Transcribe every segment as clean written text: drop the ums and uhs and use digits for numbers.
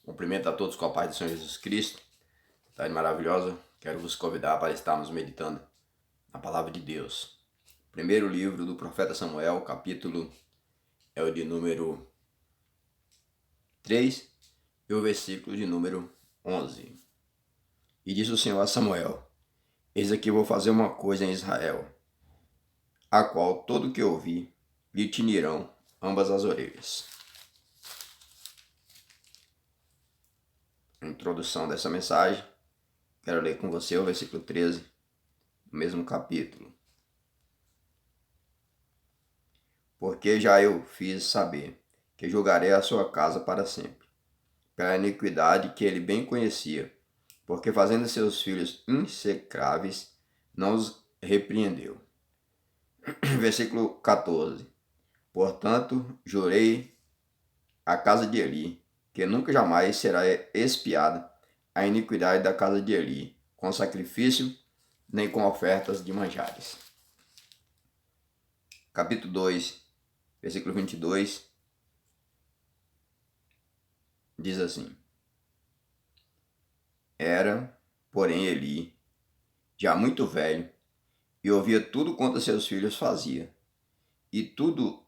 Cumprimento a todos com a paz do Senhor Jesus Cristo. Tarde maravilhosa. Quero vos convidar para estarmos meditando na palavra de Deus. Primeiro livro do profeta Samuel, capítulo é o de número 3 e o versículo de número 11. E disse o Senhor a Samuel: Eis aqui vou fazer uma coisa em Israel, a qual todo que ouvir lhe tinirão ambas as orelhas. A introdução dessa mensagem, quero ler com você o versículo 13 do mesmo capítulo. Porque já eu fiz saber que julgarei a sua casa para sempre, pela iniquidade que ele bem conhecia, porque fazendo seus filhos execráveis, não os repreendeu. Versículo 14. Portanto, jurei a casa de Eli, que nunca jamais será expiada a iniquidade da casa de Eli, com sacrifício, nem com ofertas de manjares. Capítulo 2, versículo 22, diz assim: Era, porém, Eli, já muito velho, e ouvia tudo quanto seus filhos faziam, e todo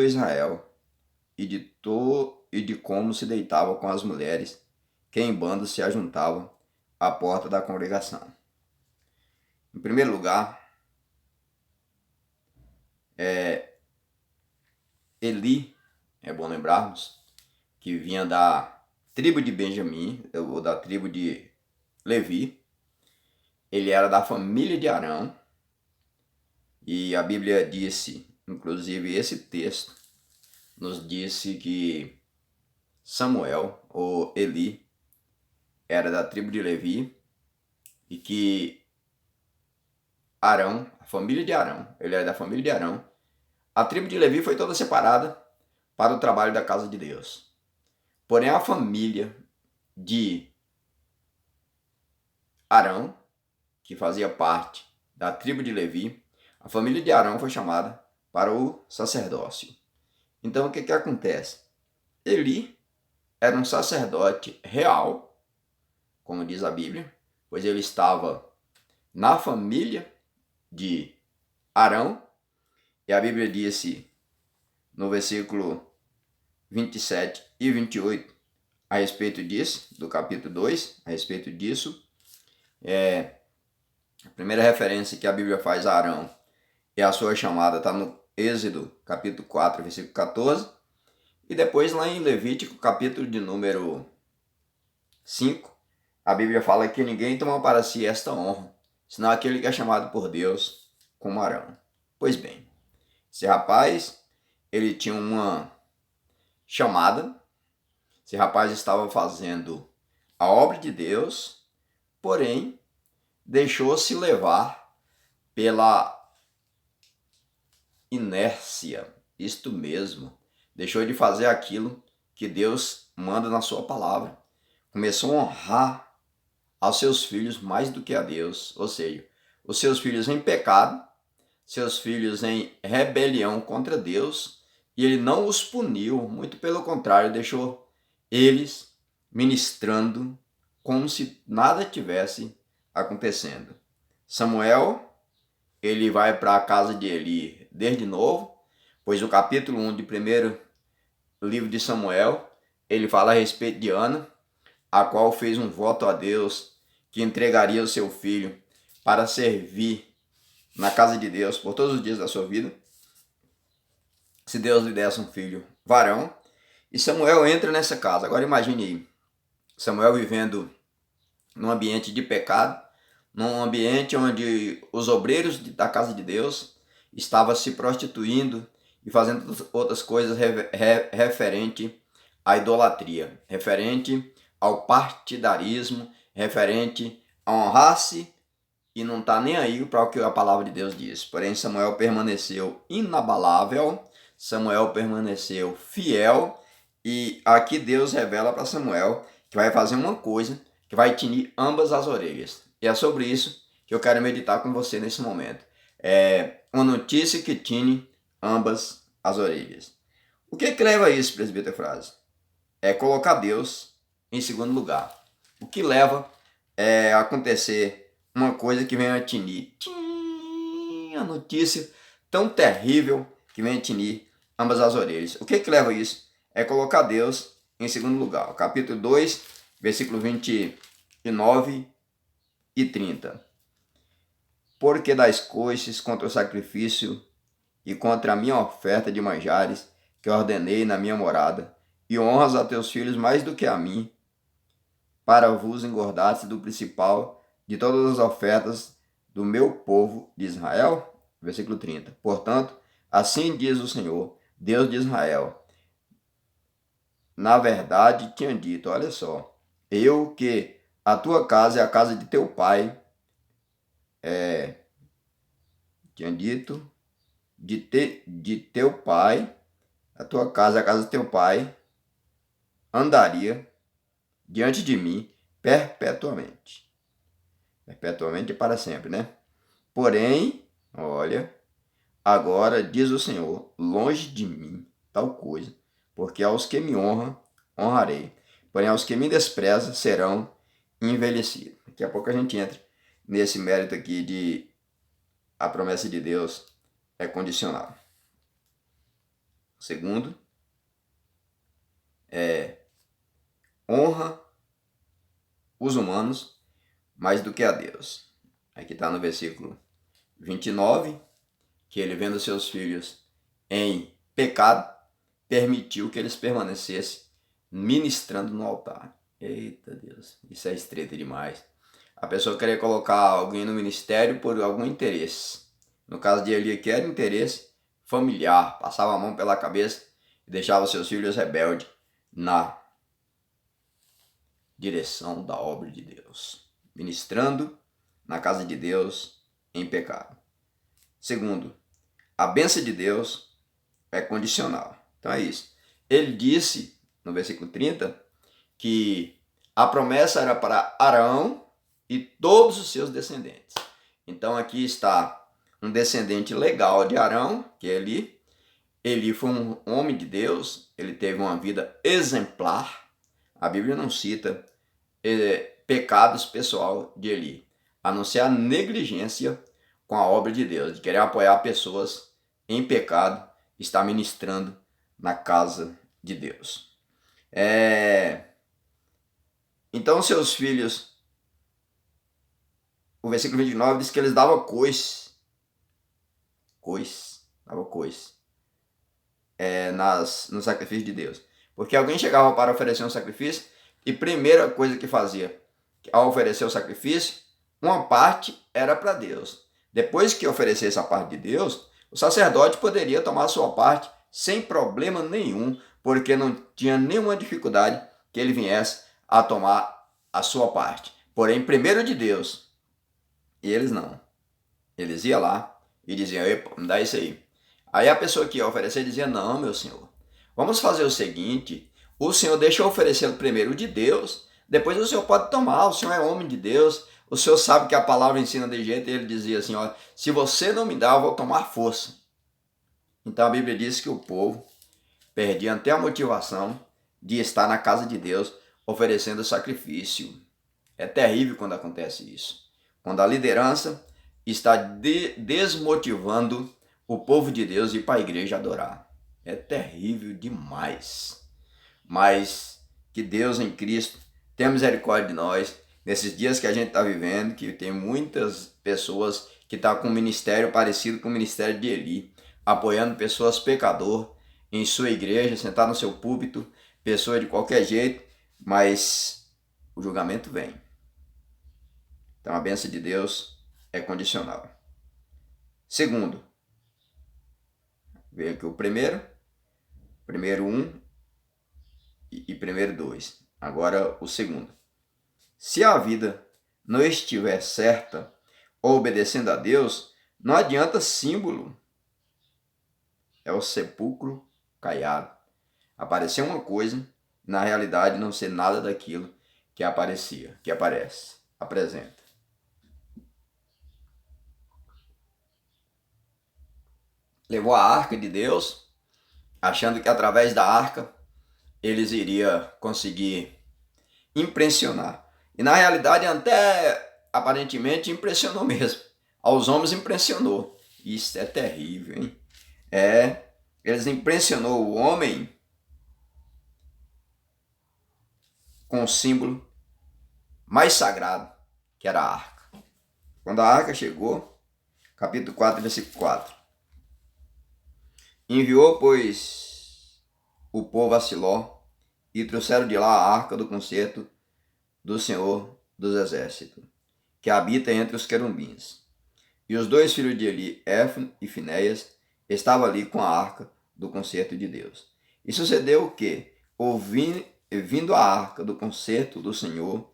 Israel, e de como se deitava com as mulheres, que em bandos se ajuntavam à porta da congregação. Em primeiro lugar, Eli, é bom lembrarmos, que vinha da tribo de Benjamim, ou da tribo de Levi. Ele era da família de Arão, e a Bíblia disse, inclusive esse texto, nos disse que Samuel, ou Eli, era da tribo de Levi, e que Arão, a família de Arão, ele era da família de Arão. A tribo de Levi foi toda separada para o trabalho da casa de Deus. Porém, a família de Arão, que fazia parte da tribo de Levi, a família de Arão foi chamada para o sacerdócio. Então, o que acontece? Eli era um sacerdote real, como diz a Bíblia, pois ele estava na família de Arão, e a Bíblia disse no versículo 27 e 28 a respeito disso, do capítulo 2, a respeito disso. A primeira referência que a Bíblia faz a Arão e a sua chamada está no Êxodo, capítulo 4, versículo 14. E depois lá em Levítico, capítulo de número 5, a Bíblia fala que ninguém toma para si esta honra, senão aquele que é chamado por Deus como Arão. Pois bem, esse rapaz, ele tinha uma chamada, esse rapaz estava fazendo a obra de Deus, porém, deixou-se levar pela inércia, isto mesmo, deixou de fazer aquilo que Deus manda na sua palavra. Começou a honrar aos seus filhos mais do que a Deus, ou seja, os seus filhos em pecado, seus filhos em rebelião contra Deus, e ele não os puniu, muito pelo contrário, deixou eles ministrando como se nada tivesse acontecendo. Samuel, ele vai para a casa de Eli desde novo, pois o capítulo 1 de primeiro livro de Samuel, ele fala a respeito de Ana, a qual fez um voto a Deus que entregaria o seu filho para servir na casa de Deus por todos os dias da sua vida, se Deus lhe desse um filho varão. E Samuel entra nessa casa. Agora imagine aí, Samuel vivendo num ambiente de pecado, num ambiente onde os obreiros da casa de Deus estavam se prostituindo e fazendo outras coisas referente à idolatria, referente ao partidarismo, referente a honrar-se e não está nem aí para o que a palavra de Deus diz. Porém, Samuel permaneceu inabalável, Samuel permaneceu fiel, e aqui Deus revela para Samuel que vai fazer uma coisa que vai tinir ambas as orelhas. E é sobre isso que eu quero meditar com você nesse momento. É uma notícia que tine ambas as orelhas. O que leva a isso, presbítero Frase? É colocar Deus em segundo lugar. O que leva a acontecer uma coisa que vem a tinir. A notícia tão terrível que vem a tinir ambas as orelhas. O que leva isso? É colocar Deus em segundo lugar. O capítulo 2, versículo 29 e 30. Porque dais coices contra o sacrifício e contra a minha oferta de manjares, que ordenei na minha morada, e honras a teus filhos mais do que a mim, para vos engordasse do principal de todas as ofertas do meu povo de Israel? Versículo 30. Portanto, assim diz o Senhor, Deus de Israel, na verdade tinha dito, olha só, eu que a tua casa é a casa de teu pai, tinha dito, de teu pai, a tua casa é a casa de teu pai, andaria diante de mim perpetuamente. Perpetuamente e para sempre, né? Porém, olha, agora diz o Senhor, longe de mim tal coisa, porque aos que me honram, honrarei. Porém, aos que me desprezam serão envelhecidos. Daqui a pouco a gente entra nesse mérito aqui de a promessa de Deus é condicional. Segundo, honra os humanos mais do que a Deus. Aqui está no versículo 29, que ele, vendo seus filhos em pecado, permitiu que eles permanecessem ministrando no altar. Eita Deus, isso é estreito demais. A pessoa queria colocar alguém no ministério por algum interesse. No caso de Eli aqui era interesse familiar, passava a mão pela cabeça e deixava seus filhos rebeldes na direção da obra de Deus, ministrando na casa de Deus em pecado. Segundo, a bênção de Deus é condicional. Então é isso. Ele disse no versículo 30 que a promessa era para Arão e todos os seus descendentes. Então aqui está um descendente legal de Arão, que é Eli. Eli foi um homem de Deus, ele teve uma vida exemplar. A Bíblia não cita pecados pessoal de Eli, a não ser a negligência com a obra de Deus, de querer apoiar pessoas em pecado, estar ministrando na casa de Deus. Então seus filhos, o versículo 29 diz que eles davam no sacrifício de Deus. Porque alguém chegava para oferecer um sacrifício e primeira coisa que fazia, ao oferecer o sacrifício, uma parte era para Deus. Depois que oferecesse a parte de Deus, o sacerdote poderia tomar a sua parte sem problema nenhum, porque não tinha nenhuma dificuldade que ele viesse a tomar a sua parte. Porém, primeiro de Deus, e eles não. Eles iam lá e diziam, epa, me dá isso aí. Aí a pessoa que ia oferecer dizia, não, meu senhor, vamos fazer o seguinte, o senhor deixa eu oferecer primeiro de Deus, depois o senhor pode tomar, o senhor é homem de Deus, o senhor sabe que a palavra ensina de jeito, e ele dizia assim, ó, se você não me dá, eu vou tomar força. Então a Bíblia diz que o povo perdia até a motivação de estar na casa de Deus oferecendo sacrifício. É terrível quando acontece isso. Quando a liderança está desmotivando o povo de Deus ir para a igreja adorar. É terrível demais. Mas que Deus em Cristo tenha misericórdia de nós, nesses dias que a gente está vivendo, que tem muitas pessoas que estão com um ministério parecido com o ministério de Eli, apoiando pessoas pecador em sua igreja, sentado no seu púlpito, pessoa de qualquer jeito, mas o julgamento vem. Então a bênção de Deus é condicional. Segundo, veio aqui o primeiro 1 e primeiro 2. Agora o segundo. Se a vida não estiver certa ou obedecendo a Deus, não adianta símbolo. É o sepulcro caiado. Aparecer uma coisa, na realidade não ser nada daquilo que apresenta. Levou a arca de Deus, achando que através da arca eles iriam conseguir impressionar. E na realidade até aparentemente impressionou mesmo. Aos homens impressionou. Isso é terrível, hein? Eles impressionou o homem com o símbolo mais sagrado, que era a arca. Quando a arca chegou, capítulo 4, versículo 4. Enviou, pois, o povo a Siló, e trouxeram de lá a arca do concerto do Senhor dos Exércitos, que habita entre os querubins. E os dois filhos de Eli, Éfron e Finéias, estavam ali com a arca do concerto de Deus. E sucedeu que, vindo a arca do concerto do Senhor,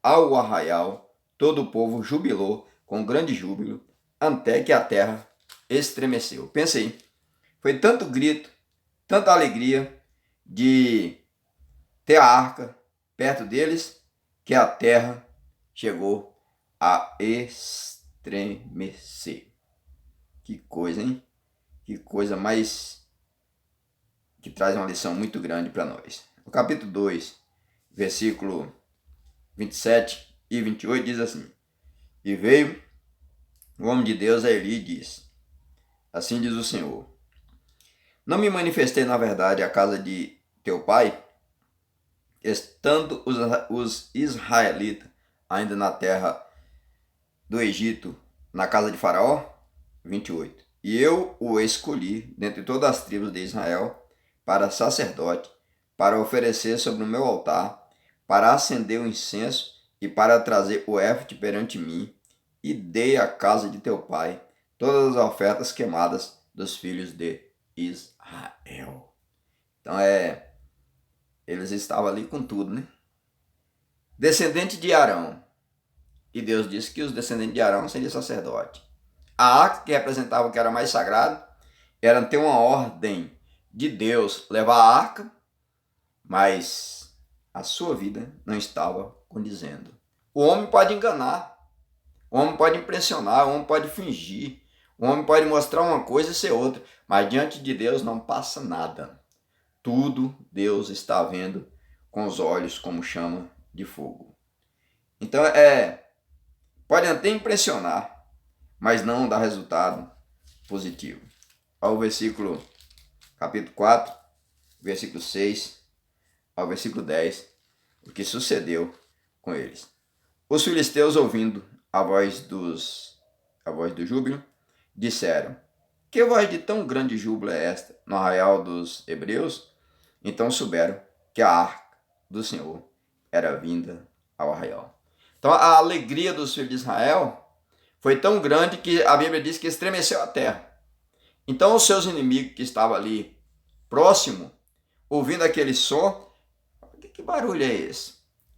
ao arraial, todo o povo jubilou com grande júbilo, até que a terra estremeceu. Pensei, foi tanto grito, tanta alegria de ter a arca perto deles, que a terra chegou a estremecer. Que coisa, hein? Que coisa mais que traz uma lição muito grande para nós. O capítulo 2, versículo 27 e 28 diz assim: E veio o homem de Deus a Eli e disse: Assim diz o Senhor: Não me manifestei na verdade à casa de teu pai, estando os israelitas ainda na terra do Egito, na casa de Faraó? 28. E eu o escolhi dentre todas as tribos de Israel para sacerdote, para oferecer sobre o meu altar, para acender o incenso e para trazer o éfode perante mim, e dei à casa de teu pai todas as ofertas queimadas dos filhos de Israel. Então eles estavam ali com tudo, né? Descendente de Arão. E Deus disse que os descendentes de Arão seriam sacerdote. A arca, que representava o que era mais sagrado, era ter uma ordem de Deus levar a arca, mas a sua vida não estava condizendo. O homem pode enganar, o homem pode impressionar, o homem pode fingir, o homem pode mostrar uma coisa e ser outra, mas diante de Deus não passa nada. Tudo Deus está vendo com os olhos como chama de fogo. Então pode até impressionar, mas não dá resultado positivo. Ao versículo capítulo 4, versículo 6 ao versículo 10, o que sucedeu com eles. Os filisteus, ouvindo a voz do júbilo, disseram: Que voz de tão grande júbilo é esta no arraial dos hebreus? Então souberam que a arca do Senhor era vinda ao arraial. Então a alegria dos filhos de Israel foi tão grande que a Bíblia diz que estremeceu a terra. Então os seus inimigos que estavam ali próximo, ouvindo aquele som, que barulho é esse?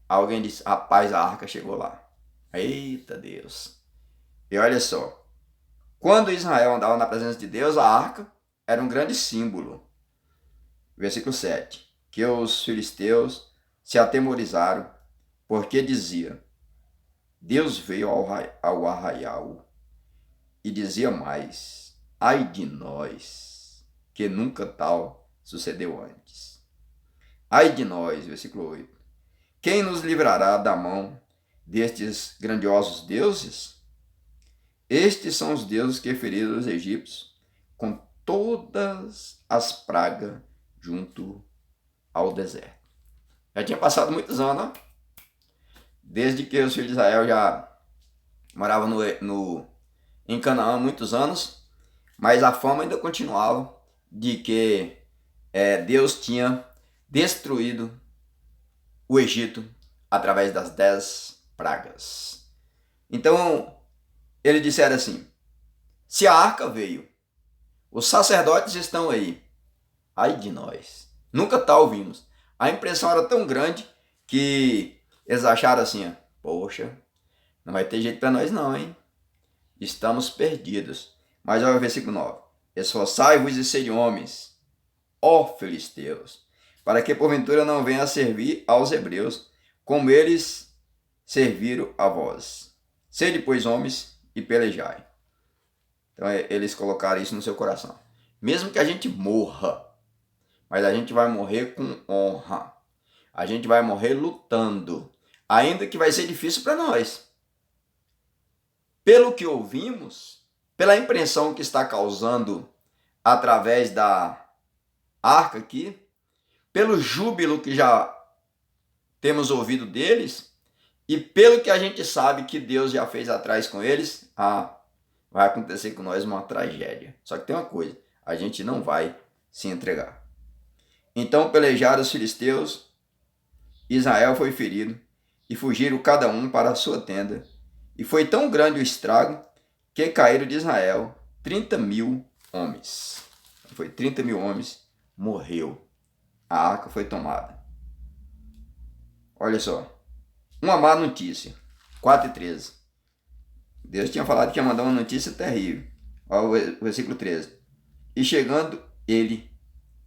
Alguém disse: Rapaz, a arca chegou lá. Eita Deus! E olha só, quando Israel andava na presença de Deus, a arca era um grande símbolo. Versículo 7. Que os filisteus se atemorizaram, porque dizia: Deus veio ao arraial. E dizia mais: Ai de nós, que nunca tal sucedeu antes. Ai de nós, versículo 8. Quem nos livrará da mão destes grandiosos deuses? Estes são os deuses que feriram os egípcios com todas as pragas junto ao deserto. Já tinha passado muitos anos, ó, desde que os filhos de Israel já moravam em Canaã há muitos anos, mas a fama ainda continuava de que Deus tinha destruído o Egito através das 10 pragas. Então, eles disseram assim: se a arca veio, os sacerdotes estão aí, ai de nós, nunca tal vimos. A impressão era tão grande que eles acharam assim: poxa, não vai ter jeito para nós não, hein? Estamos perdidos. Mas olha o versículo 9. Esforçai-vos e sede homens, ó filisteus, para que porventura não venha a servir aos hebreus, como eles serviram a vós. Sede, pois, homens, e pelejai. Então eles colocaram isso no seu coração. Mesmo que a gente morra, mas a gente vai morrer com honra. A gente vai morrer lutando, ainda que vai ser difícil para nós. Pelo que ouvimos, pela impressão que está causando através da arca aqui, pelo júbilo que já temos ouvido deles, e pelo que a gente sabe que Deus já fez atrás com eles, vai acontecer com nós uma tragédia. Só que tem uma coisa, a gente não vai se entregar. Então pelejaram os filisteus, Israel foi ferido, e fugiram cada um para a sua tenda. E foi tão grande o estrago, que caíram de Israel 30.000 homens. Foi 30.000 homens, morreu. A arca foi tomada. Olha só, uma má notícia, 4:13. Deus tinha falado que ia mandar uma notícia terrível. Olha o versículo 13. E chegando ele,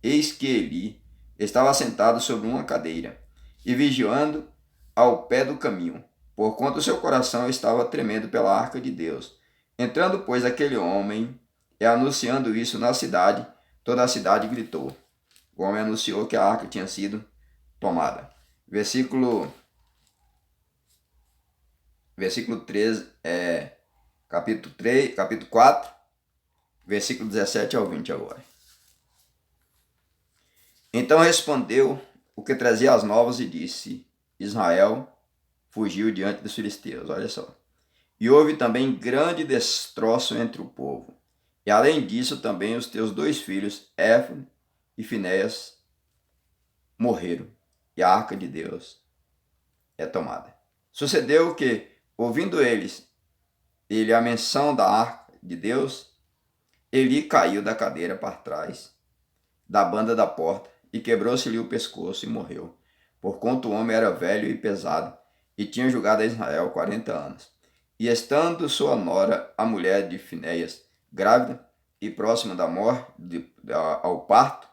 eis que Eli estava sentado sobre uma cadeira e vigiando ao pé do caminho, porquanto o seu coração estava tremendo pela arca de Deus. Entrando, pois, aquele homem e anunciando isso na cidade, toda a cidade gritou. O homem anunciou que a arca tinha sido tomada. Versículo 13, capítulo 4, versículo 17 ao 20 agora. Então respondeu o que trazia as novas e disse: Israel fugiu diante dos filisteus. Olha só. E houve também grande destroço entre o povo. E além disso também os teus 2 filhos, Éfone e Finéias, morreram. E a arca de Deus é tomada. Sucedeu que, ouvindo ele a menção da arca de Deus, Eli caiu da cadeira para trás, da banda da porta, e quebrou-se-lhe o pescoço e morreu, porquanto o homem era velho e pesado, e tinha julgado a Israel 40 anos. E estando sua nora, a mulher de Finéias, grávida e próxima da morte, ao parto,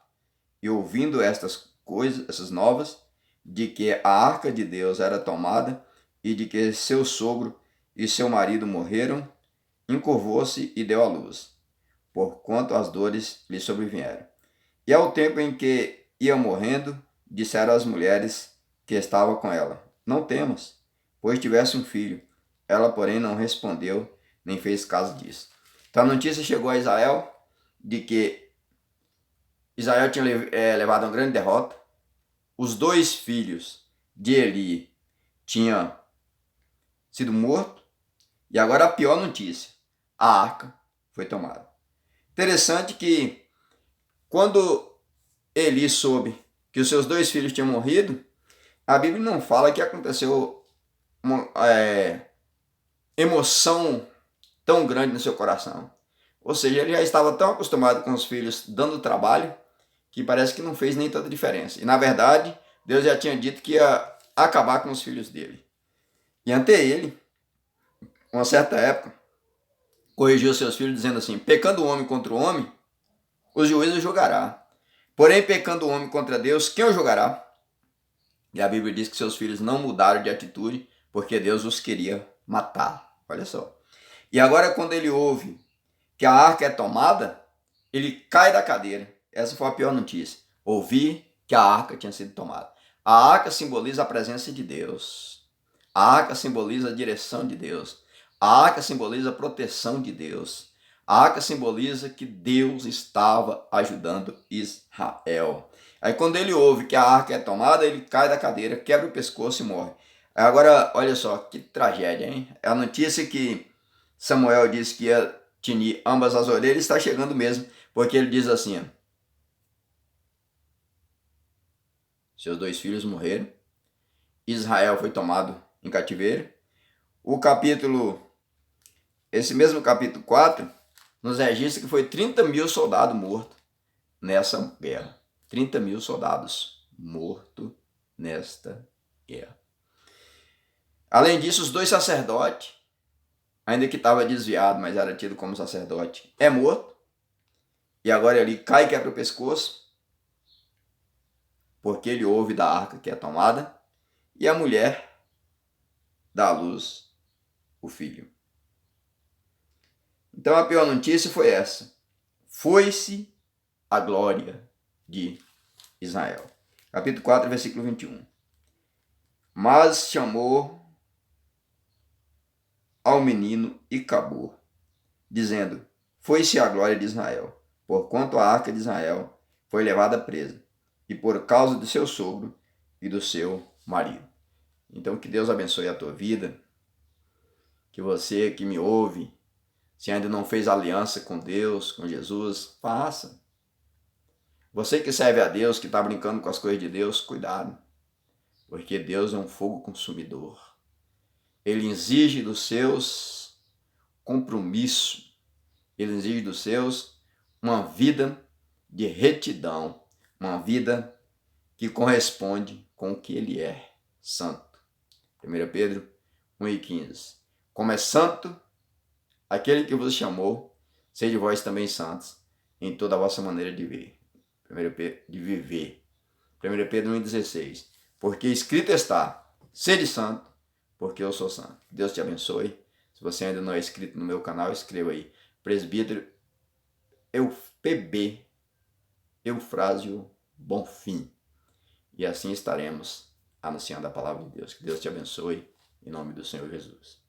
e ouvindo estas coisas, essas novas, de que a arca de Deus era tomada, e de que seu sogro e seu marido morreram, encurvou-se e deu à luz, porquanto as dores lhe sobrevieram. E ao tempo em que ia morrendo, disseram as mulheres que estavam com ela: Não temas, pois tivesse um filho. Ela, porém, não respondeu, nem fez caso disso. Então a notícia chegou a Israel de que Israel tinha levado uma grande derrota. Os 2 filhos de Eli tinham sido mortos. E agora a pior notícia: a arca foi tomada. Interessante que quando Eli soube que os seus 2 filhos tinham morrido, a Bíblia não fala que aconteceu uma emoção tão grande no seu coração. Ou seja, ele já estava tão acostumado com os filhos dando trabalho, que parece que não fez nem tanta diferença. E na verdade, Deus já tinha dito que ia acabar com os filhos dele. E ante ele, uma certa época, corrigiu seus filhos dizendo assim: pecando o homem contra o homem, o juiz o julgará. Porém, pecando o homem contra Deus, quem o julgará? E a Bíblia diz que seus filhos não mudaram de atitude, porque Deus os queria matar. Olha só. E agora, quando ele ouve que a arca é tomada, ele cai da cadeira. Essa foi a pior notícia. Ouvir que a arca tinha sido tomada. A arca simboliza a presença de Deus. A arca simboliza a direção de Deus. A arca simboliza a proteção de Deus. A arca simboliza que Deus estava ajudando Israel. Aí quando ele ouve que a arca é tomada, ele cai da cadeira, quebra o pescoço e morre. Agora, olha só, que tragédia, hein? É a notícia que Samuel disse que ia tinir ambas as orelhas, está chegando mesmo, porque ele diz assim: ó, seus 2 filhos morreram, Israel foi tomado em cativeiro. Esse mesmo capítulo 4, nos registra que foi 30.000 soldados mortos nessa guerra. 30.000 soldados mortos nesta guerra. Além disso, os 2 sacerdotes, ainda que estava desviado, mas era tido como sacerdote, é morto. E agora ele cai e quebra o pescoço, porque ele ouve da arca que é tomada, e a mulher dá à luz o filho. Então a pior notícia foi essa: foi-se a glória de Israel. Capítulo 4, versículo 21. Mas chamou ao menino e acabou, dizendo: Foi-se a glória de Israel, porquanto a arca de Israel foi levada presa, e por causa do seu sogro e do seu marido. Então, que Deus abençoe a tua vida, que você que me ouve, se ainda não fez aliança com Deus, com Jesus, faça. Você que serve a Deus, que está brincando com as coisas de Deus, cuidado, porque Deus é um fogo consumidor. Ele exige dos seus compromisso, ele exige dos seus uma vida de retidão, uma vida que corresponde com o que ele é, santo. 1 Pedro 1,15. Como é santo aquele que vos chamou, sede vós também santos em toda a vossa maneira de viver. 1 Pedro 1,16. Porque escrito está, sede santo, porque eu sou santo. Deus te abençoe. Se você ainda não é inscrito no meu canal, escreva aí. Presbítero PB Eufrásio Bonfim. E assim estaremos anunciando a palavra de Deus. Que Deus te abençoe, em nome do Senhor Jesus.